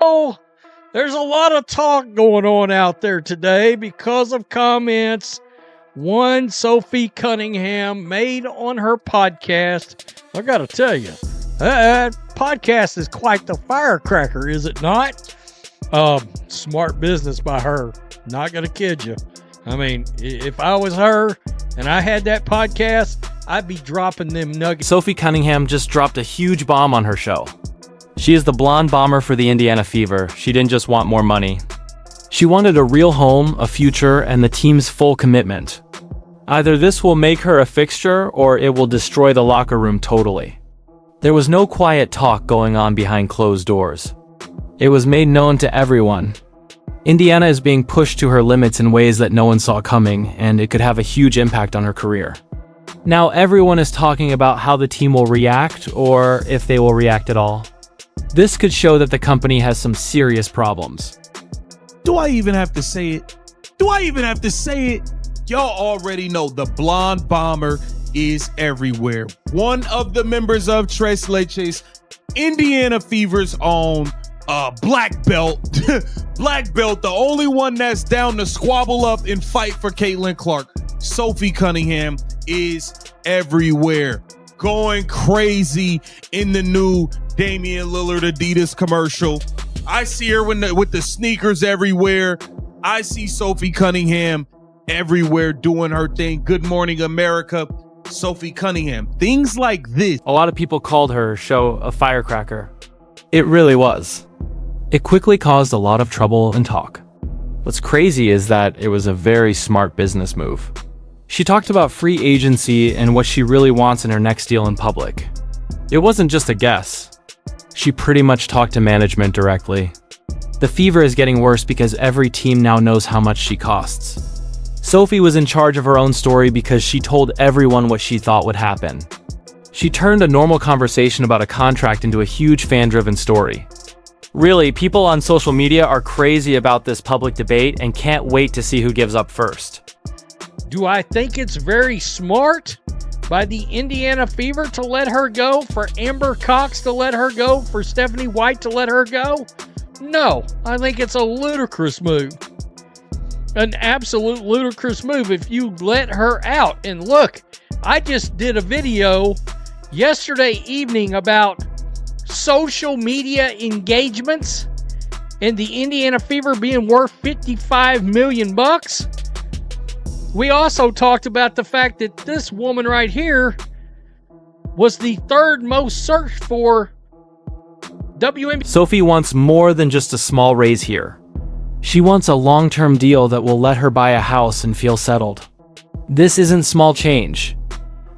Oh, there's a lot of talk going on out there today because of comments one Sophie Cunningham made on her podcast. I got to tell you, that podcast is quite the firecracker, is it not? Smart business by her. Not going to kid you. I mean, if I was her and I had that podcast, I'd be dropping them nuggets. Sophie Cunningham just dropped a huge bomb on her show. She is the blonde bomber for the Indiana Fever. She didn't just want more money. She wanted a real home, a future, and the team's full commitment. Either this will make her a fixture or it will destroy the locker room totally. There was no quiet talk going on behind closed doors. It was made known to everyone. Indiana is being pushed to her limits in ways that no one saw coming, and it could have a huge impact on her career. Now everyone is talking about how the team will react, or if they will react at all. This could show that the company has some serious problems. Do I even have to say it? Y'all already know the blonde bomber is everywhere. One of the members of Tres Leches, Indiana Fever's own black belt. Black belt, the only one that's down to squabble up and fight for Caitlin Clark. Sophie Cunningham is everywhere. Going crazy in the new Damian Lillard Adidas commercial. I see her with the sneakers everywhere. I see Sophie Cunningham everywhere doing her thing. Good Morning America, Sophie Cunningham. Things like this. A lot of people called her show a firecracker. It really was. It quickly caused a lot of trouble and talk. What's crazy is that it was a very smart business move. She talked about free agency and what she really wants in her next deal in public. It wasn't just a guess. She pretty much talked to management directly. The Fever is getting worse because every team now knows how much she costs. Sophie was in charge of her own story because she told everyone what she thought would happen. She turned a normal conversation about a contract into a huge fan-driven story. Really, people on social media are crazy about this public debate and can't wait to see who gives up first. Do I think it's very smart by the Indiana Fever to let her go, for Amber Cox to let her go, for Stephanie White to let her go? No, I think it's a ludicrous move. An absolute ludicrous move if you let her out. And look, I just did a video yesterday evening about social media engagements and the Indiana Fever being worth $55 million. We also talked about the fact that this woman right here was the third most searched for WNBA. Sophie wants more than just a small raise here. She wants a long-term deal that will let her buy a house and feel settled. This isn't small change.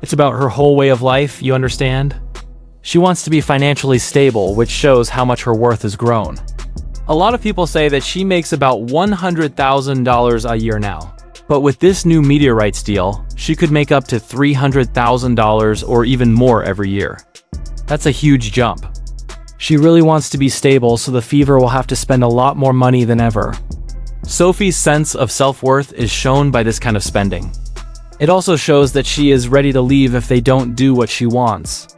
It's about her whole way of life, you understand? She wants to be financially stable, which shows how much her worth has grown. A lot of people say that she makes about $100,000 a year now. But with this new media rights deal, she could make up to $300,000 or even more every year. That's a huge jump. She really wants to be stable, so the Fever will have to spend a lot more money than ever. Sophie's sense of self-worth is shown by this kind of spending. It also shows that she is ready to leave if they don't do what she wants.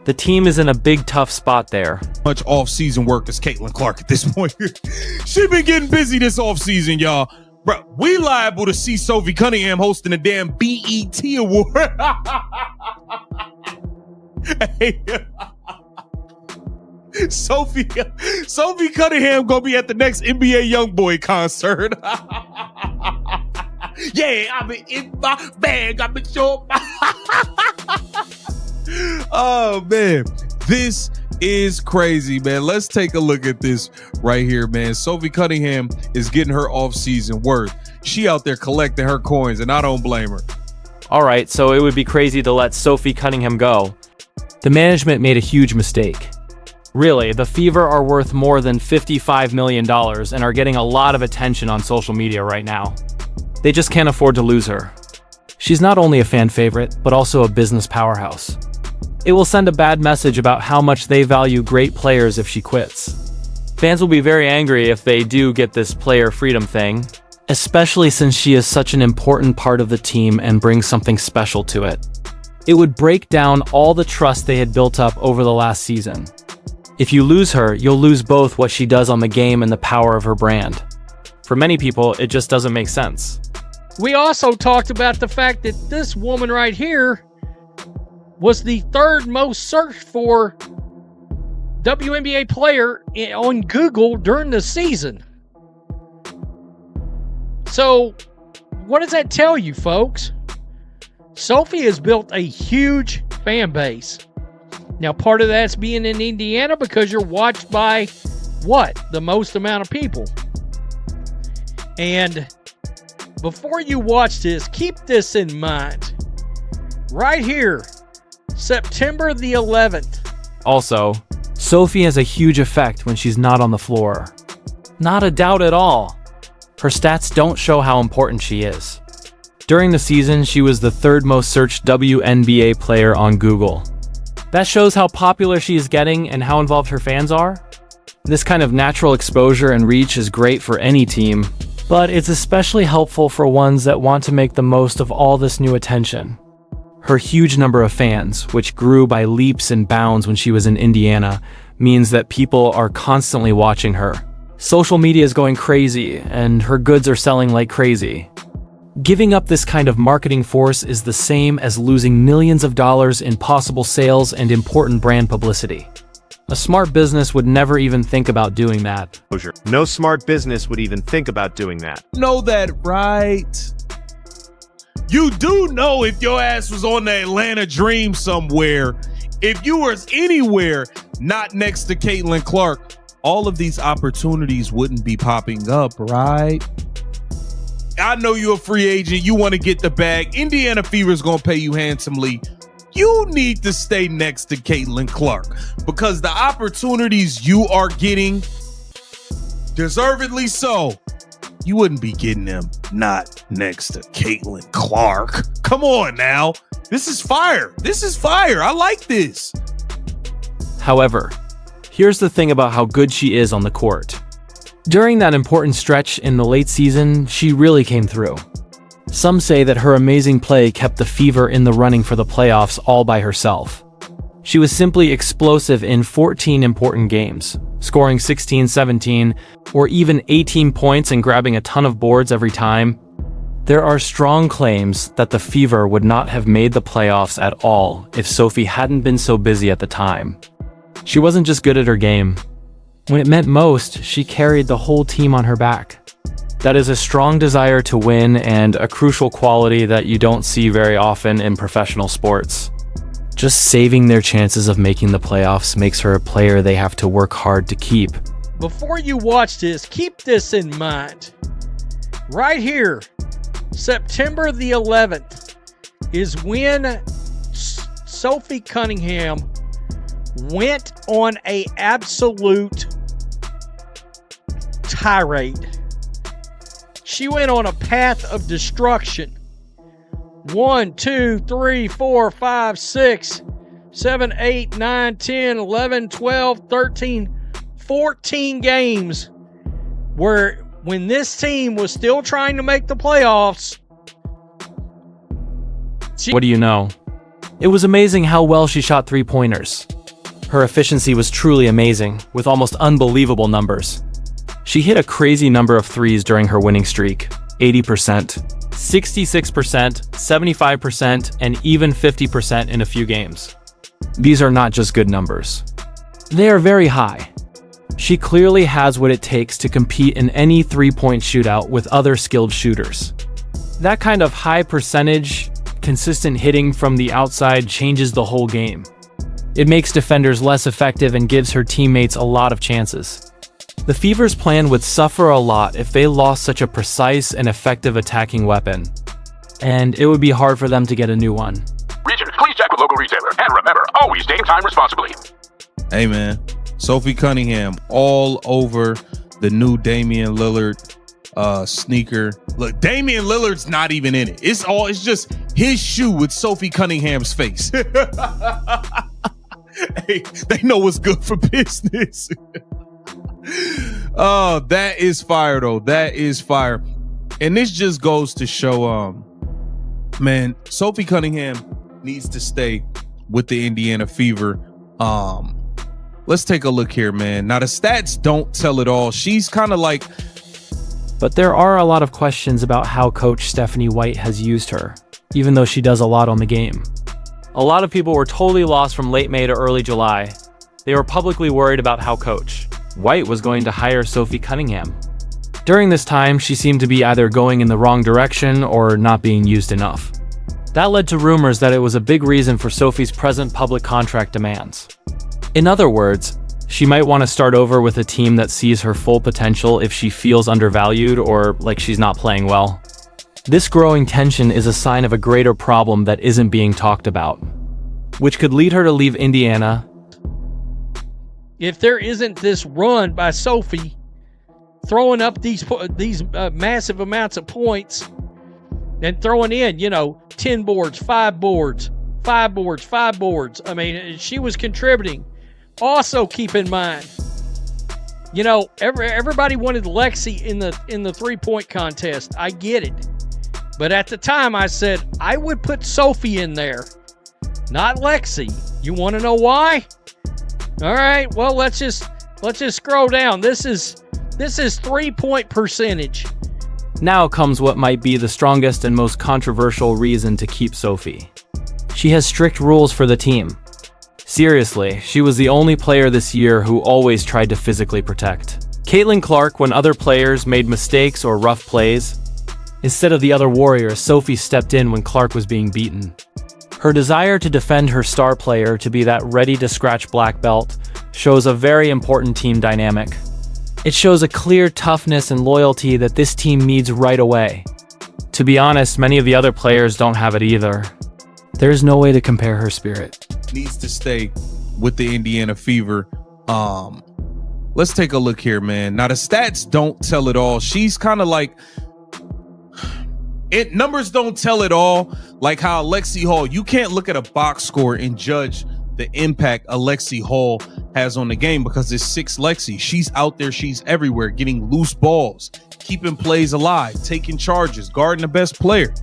The team is in a big, tough spot there. Much off-season work as Caitlin Clark at this point. She been getting busy this off-season, y'all. Bro, we liable to see Sophie Cunningham hosting a damn BET award. Hey, Sophie Cunningham gonna be at the next NBA YoungBoy concert. Yeah, I'm in my bag. I'm in your. Oh man, this is crazy, man. Let's take a look at this right here, man. Sophie Cunningham is getting her off-season worth. She out there collecting her coins, and I don't blame her. All right, so it would be crazy to let Sophie Cunningham go. The management made a huge mistake. Really, the Fever are worth more than $55 million and are getting a lot of attention on social media right now. They just can't afford to lose her. She's not only a fan favorite, but also a business powerhouse. It will send a bad message about how much they value great players if she quits. Fans will be very angry if they do get this player freedom thing, especially since she is such an important part of the team and brings something special to it. It would break down all the trust they had built up over the last season. If you lose her, you'll lose both what she does on the game and the power of her brand. For many people, it just doesn't make sense. We also talked about the fact that this woman right here was the third most searched for WNBA player on Google during the season. So, what does that tell you, folks? Sophie has built a huge fan base. Now, part of that's being in Indiana because you're watched by, what? The most amount of people. And before you watch this, keep this in mind. Right here, September the 11th. Also, Sophie has a huge effect when she's not on the floor. Not a doubt at all. Her stats don't show how important she is. During the season, she was the third most searched WNBA player on Google. That shows how popular she is getting and how involved her fans are. This kind of natural exposure and reach is great for any team, but it's especially helpful for ones that want to make the most of all this new attention. Her huge number of fans, which grew by leaps and bounds when she was in Indiana, means that people are constantly watching her. Social media is going crazy, and her goods are selling like crazy. Giving up this kind of marketing force is the same as losing millions of dollars in possible sales and important brand publicity. A smart business would never even think about doing that. No smart business would even think about doing that. Know that, right? You do know if your ass was on the Atlanta Dream somewhere, if you was anywhere not next to Caitlin Clark, all of these opportunities wouldn't be popping up, right? I know you're a free agent. You want to get the bag. Indiana Fever is going to pay you handsomely. You need to stay next to Caitlin Clark because the opportunities you are getting, deservedly so, you wouldn't be getting them not next to Caitlin Clark. Come on now. This is fire. This is fire. I like this. However, here's the thing about how good she is on the court. During that important stretch in the late season, she really came through. Some say that her amazing play kept the Fever in the running for the playoffs all by herself. She was simply explosive in 14 important games, scoring 16, 17, or even 18 points and grabbing a ton of boards every time. There are strong claims that the Fever would not have made the playoffs at all if Sophie hadn't been so busy at the time. She wasn't just good at her game. When it meant most, she carried the whole team on her back. That is a strong desire to win and a crucial quality that you don't see very often in professional sports. Just saving their chances of making the playoffs makes her a player they have to work hard to keep. Before you watch this, keep this in mind. Right here, September the 11th, is when Sophie Cunningham went on an absolute tirade. She went on a path of destruction. 1, 2, 3, 4, 5, 6, 7, 8, 9, 10, 11, 12, 13, 14 games where when this team was still trying to make the playoffs. What do you know? It was amazing how well she shot three-pointers. Her efficiency was truly amazing, with almost unbelievable numbers. She hit a crazy number of threes during her winning streak, 80%, 66%, 75%, and even 50% in a few games. These are not just good numbers. They are very high. She clearly has what it takes to compete in any three-point shootout with other skilled shooters. That kind of high percentage, consistent hitting from the outside changes the whole game. It makes defenders less effective and gives her teammates a lot of chances. The Fever's plan would suffer a lot if they lost such a precise and effective attacking weapon, and it would be hard for them to get a new one. Research, please check with local retailer, and remember, always game time responsibly. Hey man, Sophie Cunningham all over the new Damian Lillard sneaker. Look, Damian Lillard's not even in it. It's just his shoe with Sophie Cunningham's face. Hey, they know what's good for business. Oh, that is fire though. That is fire. And this just goes to show, man, Sophie Cunningham needs to stay with the Indiana Fever. Let's take a look here, man. Now, the stats don't tell it all. She's kind of like... But there are a lot of questions about how Coach Stephanie White has used her, even though she does a lot on the game. A lot of people were totally lost from late May to early July. They were publicly worried about how Coach White was going to hire Sophie Cunningham. During this time, she seemed to be either going in the wrong direction or not being used enough. That led to rumors that it was a big reason for Sophie's present public contract demands. In other words, she might want to start over with a team that sees her full potential if she feels undervalued or like she's not playing well. This growing tension is a sign of a greater problem that isn't being talked about, which could lead her to leave Indiana. If there isn't this run by Sophie throwing up these massive amounts of points and throwing in, 10 boards, 5 boards, 5 boards, 5 boards. I mean, she was contributing. Also, keep in mind, everybody wanted Lexi in the 3-point contest. I get it. But at the time, I said I would put Sophie in there, not Lexi. You want to know why? All right. Well, let's just scroll down. This is 3-point percentage. Now comes what might be the strongest and most controversial reason to keep Sophie. She has strict rules for the team. Seriously, she was the only player this year who always tried to physically protect Caitlin Clark when other players made mistakes or rough plays. Instead of the other Warriors, Sophie stepped in when Clark was being beaten. Her desire to defend her star player, to be that ready-to-scratch black belt, shows a very important team dynamic. It shows a clear toughness and loyalty that this team needs right away. To be honest, many of the other players don't have it either. There's no way to compare her spirit. Needs to stay with the Indiana Fever. Let's take a look here, man. Now, the stats don't tell it all. She's kind of like... numbers don't tell it all, like how Alexi Hall, you can't look at a box score and judge the impact Alexi Hall has on the game because it's 6 Lexi. She's out there, she's everywhere, getting loose balls, keeping plays alive, taking charges, guarding the best player.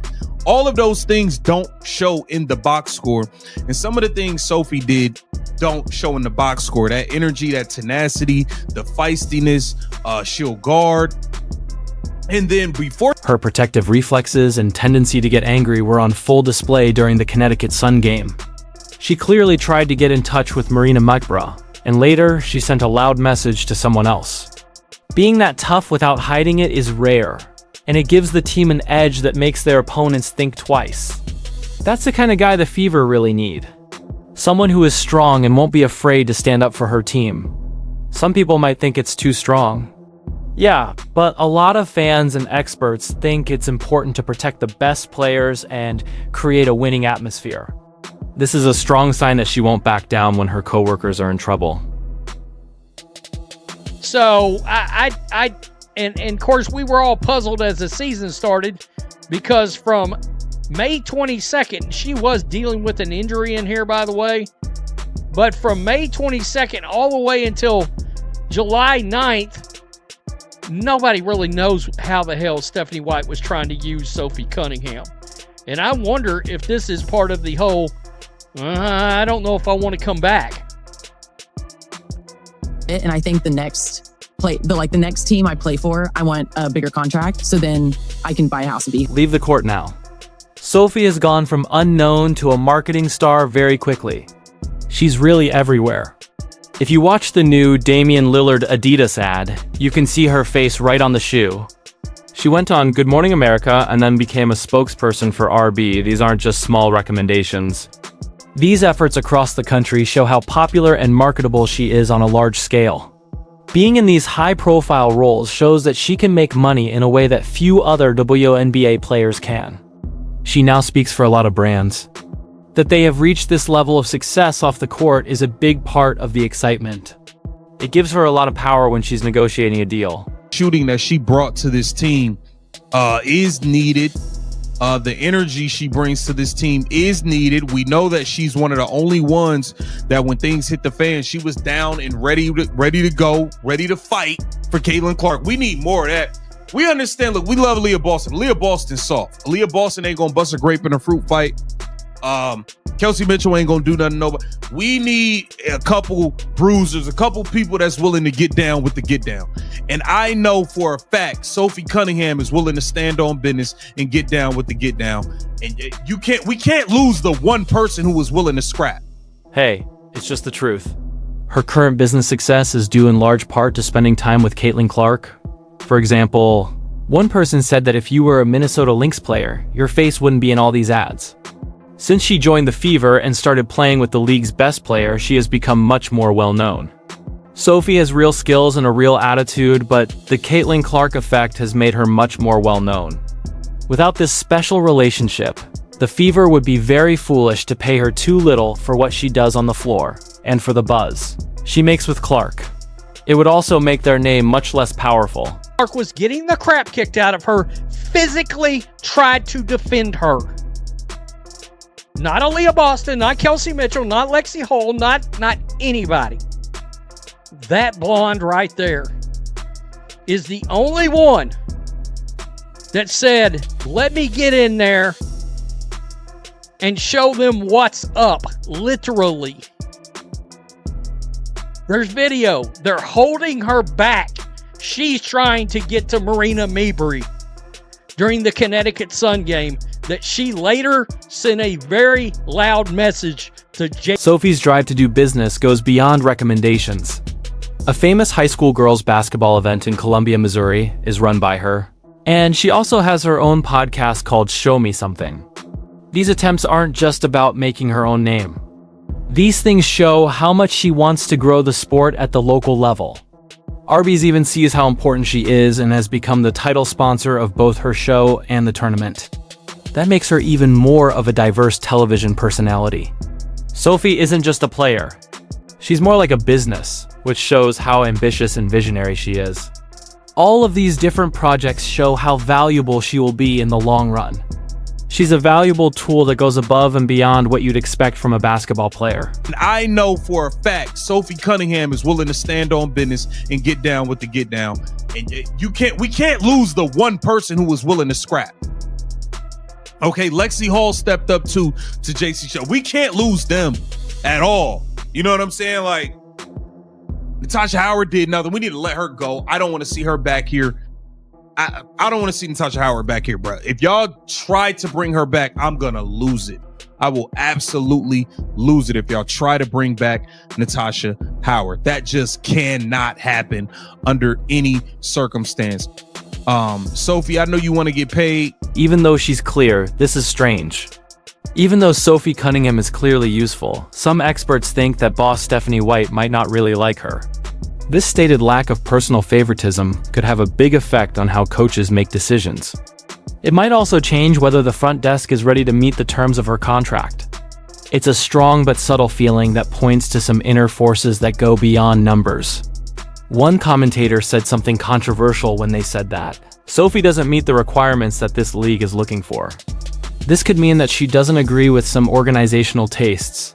All of those things don't show in the box score. And some of the things Sophie did don't show in the box score. That energy, that tenacity, the feistiness, she'll guard. And then before... Her protective reflexes and tendency to get angry were on full display during the Connecticut Sun game. She clearly tried to get in touch with Marina Mukbra, and later she sent a loud message to someone else. Being that tough without hiding it is rare, and it gives the team an edge that makes their opponents think twice. That's the kind of guy the Fever really need. Someone who is strong and won't be afraid to stand up for her team. Some people might think it's too strong. Yeah, but a lot of fans and experts think it's important to protect the best players and create a winning atmosphere. This is a strong sign that she won't back down when her coworkers are in trouble. So, and of course, we were all puzzled as the season started because from May 22nd, she was dealing with an injury in here, by the way. But from May 22nd all the way until July 9th, nobody really knows how the hell Stephanie White was trying to use Sophie Cunningham. And I wonder if this is part of the whole, I don't know if I want to come back. And I think the next team I play for, I want a bigger contract so then I can buy a house and be. Leave the court now. Sophie has gone from unknown to a marketing star very quickly. She's really everywhere. If you watch the new Damian Lillard Adidas ad, you can see her face right on the shoe. She went on Good Morning America and then became a spokesperson for RB. These aren't just small recommendations. These efforts across the country show how popular and marketable she is on a large scale. Being in these high-profile roles shows that she can make money in a way that few other WNBA players can. She now speaks for a lot of brands. That they have reached this level of success off the court is a big part of the excitement. It gives her a lot of power when she's negotiating a deal. Shooting that she brought to this team is needed. The energy she brings to this team is needed. We know that she's one of the only ones that when things hit the fan, she was down and ready to go, ready to fight for Caitlin Clark. We need more of that. We understand, look, we love Leah Boston. Leah Boston's soft. Leah Boston ain't gonna bust a grape in a fruit fight. Kelsey Mitchell ain't gonna do nothing. Nobody. We need a couple bruisers, a couple people that's willing to get down with the get down. And I know for a fact Sophie Cunningham is willing to stand on business and get down with the get down. And we can't lose the one person who was willing to scrap. Hey, it's just the truth. Her current business success is due in large part to spending time with Caitlin Clark. For example, one person said that if you were a Minnesota Lynx player, your face wouldn't be in all these ads. Since she joined the Fever and started playing with the league's best player, she has become much more well-known. Sophie has real skills and a real attitude, but the Caitlin Clark effect has made her much more well-known. Without this special relationship, the Fever would be very foolish to pay her too little for what she does on the floor, and for the buzz she makes with Clark. It would also make their name much less powerful. Clark was getting the crap kicked out of her, physically tried to defend her. Not Aaliyah Boston, not Kelsey Mitchell, not Lexi Hull, not anybody. That blonde right there is the only one that said, let me get in there and show them what's up, literally. There's video. They're holding her back. She's trying to get to Marina Mabrey during the Connecticut Sun game that she later sent a very loud message to Sophie's drive to do business goes beyond recommendations. A famous high school girls basketball event in Columbia, Missouri is run by her. And she also has her own podcast called Show Me Something. These attempts aren't just about making her own name. These things show how much she wants to grow the sport at the local level. Arby's even sees how important she is and has become the title sponsor of both her show and the tournament. That makes her even more of a diverse television personality. Sophie isn't just a player. She's more like a business, which shows how ambitious and visionary she is. All of these different projects show how valuable she will be in the long run. She's a valuable tool that goes above and beyond what you'd expect from a basketball player. And I know for a fact Sophie Cunningham is willing to stand on business and get down with the get down. And we can't lose the one person who was willing to scrap. Okay, Lexi Hall stepped up to JC Show. We can't lose them at all. You know what I'm saying? Like, Natasha Howard did nothing. We need to let her go. I don't want to see her back here. I don't want to see Natasha Howard back here, bro. If y'all try to bring her back, I'm going to lose it. I will absolutely lose it if y'all try to bring back Natasha Howard. That just cannot happen under any circumstance. Sophie, I know you want to get paid. Even though she's clear, this is strange. Even though Sophie Cunningham is clearly useful, some experts think that boss Stephanie White might not really like her. This stated lack of personal favoritism could have a big effect on how coaches make decisions. It might also change whether the front desk is ready to meet the terms of her contract. It's a strong but subtle feeling that points to some inner forces that go beyond numbers. One commentator said something controversial when they said that Sophie doesn't meet the requirements that this league is looking for. This could mean that she doesn't agree with some organizational tastes.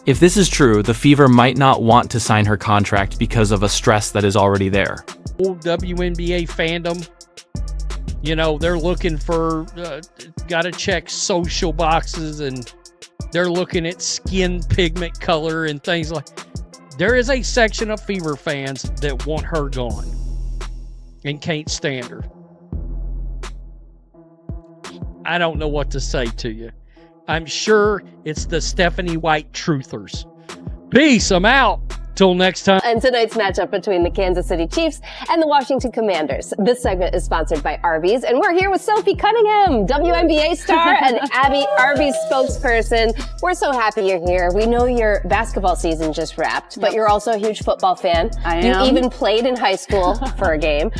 If this is true, the Fever might not want to sign her contract because of a stress that is already there. WNBA fandom, you know, they're looking for, got to check social boxes, and they're looking at skin pigment color and things like. There is a section of Fever fans that want her gone and can't stand her. I don't know what to say to you. I'm sure it's the Stephanie White truthers. Peace, I'm out. Till next time. And tonight's matchup between the Kansas City Chiefs and the Washington Commanders. This segment is sponsored by Arby's, and we're here with Sophie Cunningham, WNBA star and Arby's spokesperson. We're so happy you're here. We know your basketball season just wrapped, but you're also a huge football fan. I am. You even played in high school for a game.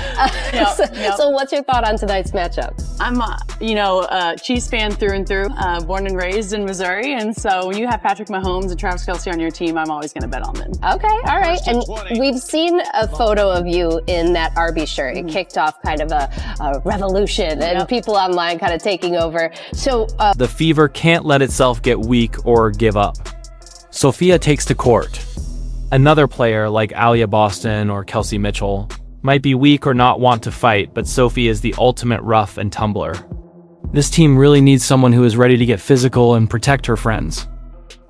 So what's your thought on tonight's matchup? I'm, a Chiefs fan through and through, born and raised in Missouri, and so when you have Patrick Mahomes and Travis Kelce on your team, I'm always going to bet on them. Okay, all right. And we've seen a photo of you in that Arby's shirt. It kicked off kind of a revolution and people online kind of taking over. So the Fever can't let itself get weak or give up. Sophia takes to court. Another player like Aaliyah Boston or Kelsey Mitchell might be weak or not want to fight, but Sophie is the ultimate rough and tumbler. This team really needs someone who is ready to get physical and protect her friends.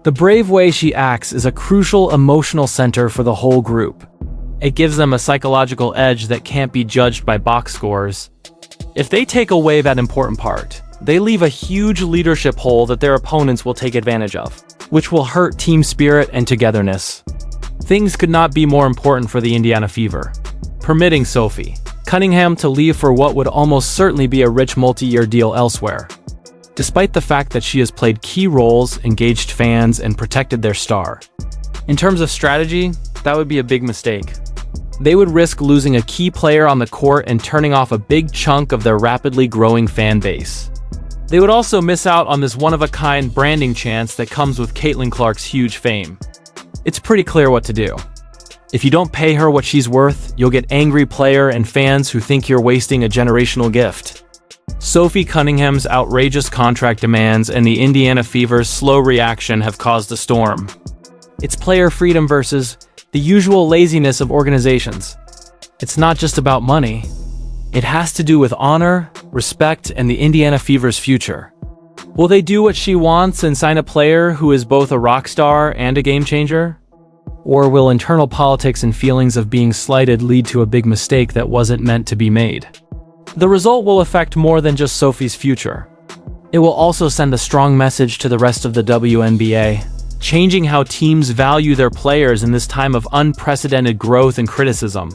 The brave way she acts is a crucial emotional center for the whole group. It gives them a psychological edge that can't be judged by box scores. If they take away that important part, they leave a huge leadership hole that their opponents will take advantage of, which will hurt team spirit and togetherness. Things could not be more important for the Indiana Fever, permitting Sophie Cunningham to leave for what would almost certainly be a rich multi-year deal elsewhere. Despite the fact that she has played key roles, engaged fans, and protected their star. In terms of strategy, that would be a big mistake. They would risk losing a key player on the court and turning off a big chunk of their rapidly growing fan base. They would also miss out on this one-of-a-kind branding chance that comes with Caitlin Clark's huge fame. It's pretty clear what to do. If you don't pay her what she's worth, you'll get angry player and fans who think you're wasting a generational gift. Sophie Cunningham's outrageous contract demands and the Indiana Fever's slow reaction have caused a storm. It's player freedom versus the usual laziness of organizations. It's not just about money. It has to do with honor, respect, and the Indiana Fever's future. Will they do what she wants and sign a player who is both a rock star and a game changer? Or will internal politics and feelings of being slighted lead to a big mistake that wasn't meant to be made? The result will affect more than just Sophie's future. It will also send a strong message to the rest of the WNBA, changing how teams value their players in this time of unprecedented growth and criticism.